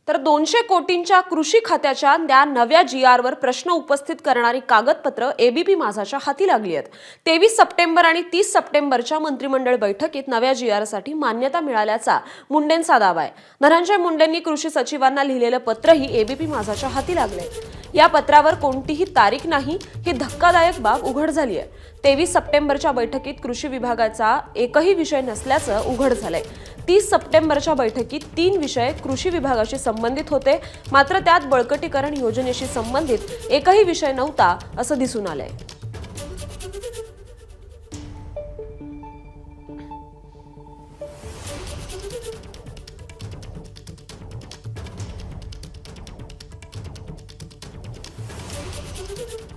तर 200 कोटींच्या कृषी खात्याच्या त्या नव्या GRवर प्रश्न उपस्थित करणारी कागदपत्र एबीपी माझाच्या हाती लागली आहेत। 23 सप्टेंबर आणि 30 सप्टेंबरच्या मंत्रिमंडळ बैठकीत नव्या GRसाठी मान्यता मिळाल्याचा मुंडेंचा दावा आहे। धनंजय मुंडेंनी कृषी सचिवांना लिहिलेलं पत्रही एबीपी माझाच्या हाती लागले। या पत्रावर कोणतीही तारीख नाही ही धक्कादायक बाब उघड झाली आहे। 23 सप्टेंबरच्या बैठकीत कृषी विभागाचा एकही विषय नसल्याचं उघड झालंय। 30 सप्टेंबरच्या बैठकीत 3 विषय कृषी विभागाशी संबंधित होते, मात्र त्यात बळकटीकरण योजनेशी संबंधित एकही विषय नव्हता असं दिसून आलंय।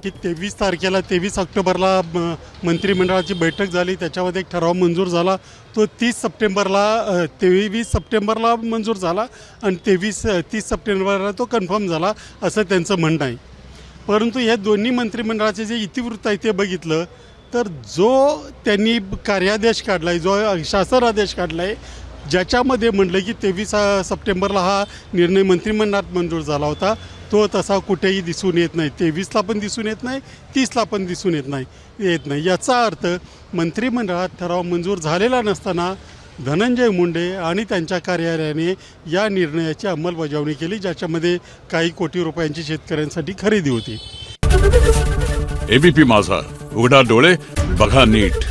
की 23 तारखेला 23 ऑक्टोबरला मंत्रिमंडळाची बैठक झाली, त्याच्यामध्ये एक ठराव मंजूर झाला। तो 23 सप्टेंबरला मंजूर झाला आणि 30 सप्टेंबरला तो कन्फर्म झाला असं त्यांचं म्हणणं आहे। परंतु या दोन्ही मंत्रिमंडळाचे जे इतिवृत्त आहे ते बघितलं तर जो त्यांनी कार्यादेश काढला आहे, जो शासन आदेश काढला आहे, ज्याच्यामध्ये म्हटलं की 23 सप्टेंबरला हा निर्णय मंत्रिमंडळात मंजूर झाला होता, तो तसा कुठेही दिसून येत नाही। 23ला पण दिसून येत नाही, 30ला पण दिसून येत नाही। याचा अर्थ मंत्रिमंडळात ठराव मंजूर झालेला नसताना धनंजय मुंडे आणि त्यांच्या कार्यालयाने या निर्णयाची अंमलबजावणी केली, ज्याच्यामध्ये काही कोटी रुपयांची शेतकऱ्यांसाठी खरेदी होती। एबीपी माझा, उघडा डोळे बघा नीट।